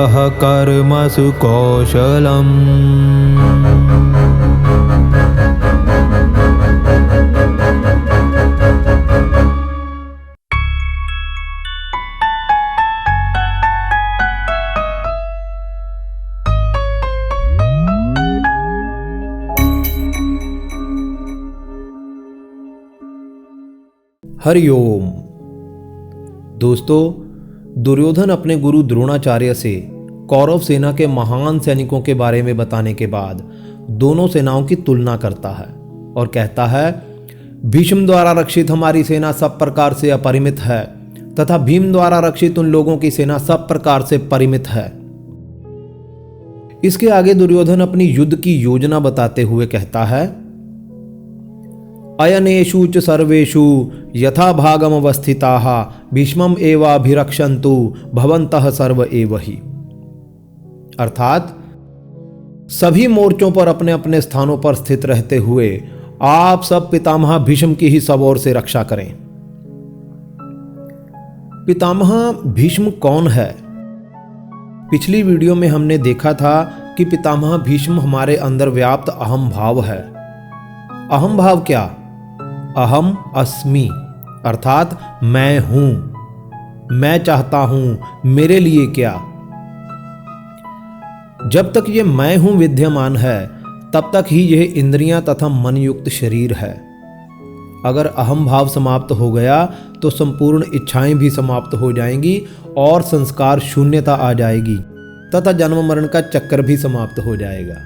यः कर्मसु कौशलम्। हरिओम। दोस्तों, दुर्योधन अपने गुरु द्रोणाचार्य से कौरव सेना के महान सैनिकों के बारे में बताने के बाद दोनों सेनाओं की तुलना करता है और कहता है, भीष्म द्वारा रक्षित हमारी सेना सब प्रकार से अपरिमित है तथा भीम द्वारा रक्षित उन लोगों की सेना सब प्रकार से परिमित है। इसके आगे दुर्योधन अपनी युद्ध की योजना बताते हुए कहता है, अयनेषु च सर्वेषु यथा भागम अवस्थिताः भीष्मम एवाभिरक्षन्तु भवन्तः सर्व एव हि। अर्थात सभी मोर्चों पर अपने अपने स्थानों पर स्थित रहते हुए आप सब पितामह भीष्म की ही सब ओर से रक्षा करें। पितामह भीष्म कौन है? पिछली वीडियो में हमने देखा था कि पितामह भीष्म हमारे अंदर व्याप्त अहम भाव है। अहम भाव क्या? अहम अस्मि अर्थात मैं हूं, मैं चाहता हूं, मेरे लिए क्या। जब तक ये मैं हूं विद्यमान है तब तक ही यह इंद्रियां तथा मन युक्त शरीर है। अगर अहम भाव समाप्त हो गया तो संपूर्ण इच्छाएं भी समाप्त हो जाएंगी और संस्कार शून्यता आ जाएगी तथा जन्म मरण का चक्कर भी समाप्त हो जाएगा।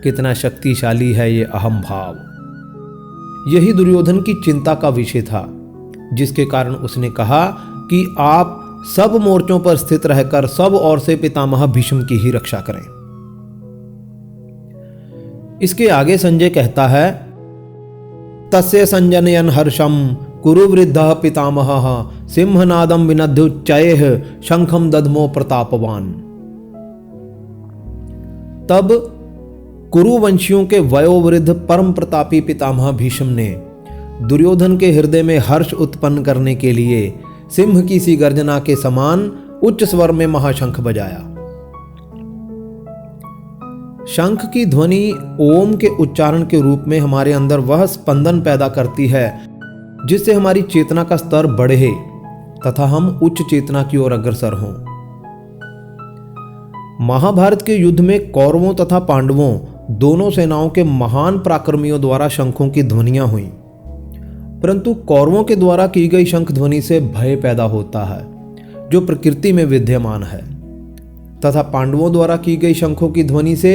कितना शक्तिशाली है ये अहम भाव। यही दुर्योधन की चिंता का विषय था, जिसके कारण उसने कहा कि आप सब मोर्चों पर स्थित रहकर सब ओर से पितामह भीष्म की ही रक्षा करें। इसके आगे संजय कहता है, तस्य संजनयन हर्षम कुरु वृद्धः पितामहः सिंहनादम विनद्युच्चैः शंखम दध्मो प्रतापवान। तब कुरुवंशियों के वयोवृद्ध परम प्रतापी पितामह भीष्म ने दुर्योधन के हृदय में हर्ष उत्पन्न करने के लिए सिंह की सी गर्जना के समान उच्च स्वर में महाशंख बजाया। शंख की ध्वनि ओम के उच्चारण के रूप में हमारे अंदर वह स्पंदन पैदा करती है जिससे हमारी चेतना का स्तर बढ़े तथा हम उच्च चेतना की ओर अग्रसर हों। महाभारत के युद्ध में कौरवों तथा पांडवों दोनों सेनाओं के महान पराक्रमियों द्वारा शंखों की ध्वनियां हुई, परंतु कौरवों के द्वारा की गई शंख ध्वनि से भय पैदा होता है जो प्रकृति में विद्यमान है, तथा पांडवों द्वारा की गई शंखों की ध्वनि से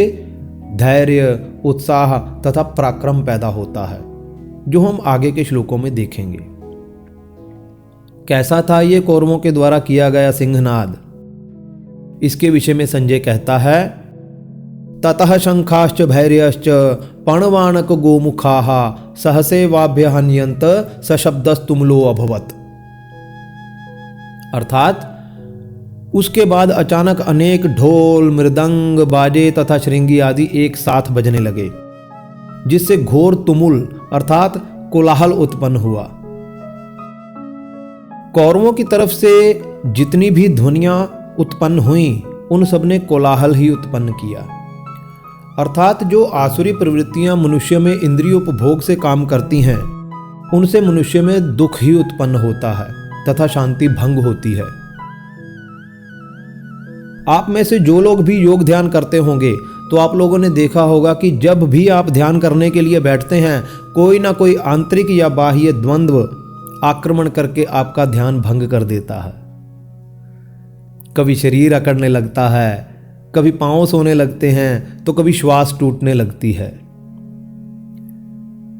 धैर्य, उत्साह तथा पराक्रम पैदा होता है, जो हम आगे के श्लोकों में देखेंगे। कैसा था ये कौरवों के द्वारा किया गया सिंहनाद? इसके विषय में संजय कहता है, ततः शंखाश्च भैर्यश्च पणवाणक गोमुखाः सहसेवाभ्य हन्यन्त सशब्दस्तुमलो अभवत्। अर्थात उसके बाद अचानक अनेक ढोल, मृदंग, बाजे तथा श्रृंगी आदि एक साथ बजने लगे, जिससे घोर तुमुल अर्थात कोलाहल उत्पन्न हुआ। कौरवों की तरफ से जितनी भी ध्वनियां उत्पन्न हुई उन सब ने कोलाहल ही उत्पन्न किया। अर्थात जो आसुरी प्रवृत्तियां मनुष्य में इंद्रियोपभोग से काम करती हैं, उनसे मनुष्य में दुख ही उत्पन्न होता है तथा शांति भंग होती है। आप में से जो लोग भी योग ध्यान करते होंगे तो आप लोगों ने देखा होगा कि जब भी आप ध्यान करने के लिए बैठते हैं, कोई ना कोई आंतरिक या बाह्य द्वंद्व आक्रमण करके आपका ध्यान भंग कर देता है। कभी शरीर अकड़ने लगता है, कभी पांव सोने लगते हैं, तो कभी श्वास टूटने लगती है।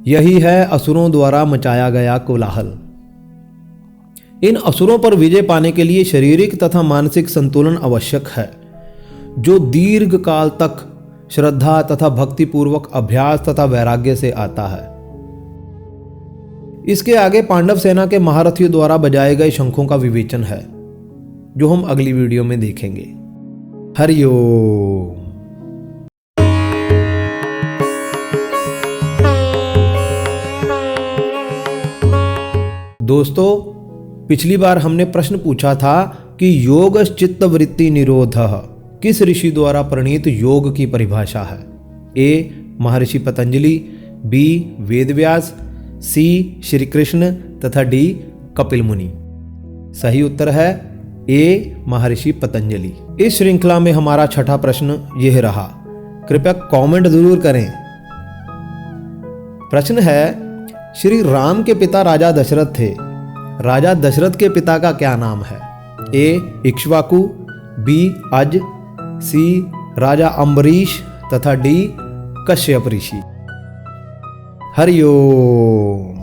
यही है असुरों द्वारा मचाया गया कोलाहल। इन असुरों पर विजय पाने के लिए शारीरिक तथा मानसिक संतुलन आवश्यक है, जो दीर्घ काल तक श्रद्धा तथा भक्तिपूर्वक अभ्यास तथा वैराग्य से आता है। इसके आगे पांडव सेना के महारथियों द्वारा बजाए गए शंखों का विवेचन है, जो हम अगली वीडियो में देखेंगे। हरिओम। दोस्तों, पिछली बार हमने प्रश्न पूछा था कि योग चित्त वृत्ति निरोधः किस ऋषि द्वारा प्रणीत योग की परिभाषा है? ए महर्षि पतंजलि, बी वेदव्यास, सी श्री कृष्ण तथा डी कपिल मुनि। सही उत्तर है ए महर्षि पतंजलि। इस श्रृंखला में हमारा छठा प्रश्न यह रहा, कृपया कमेंट जरूर करें। प्रश्न है, श्री राम के पिता राजा दशरथ थे, राजा दशरथ के पिता का क्या नाम है? ए इक्ष्वाकु, बी अज, सी राजा अम्बरीश तथा डी कश्यप ऋषि। हरिओम।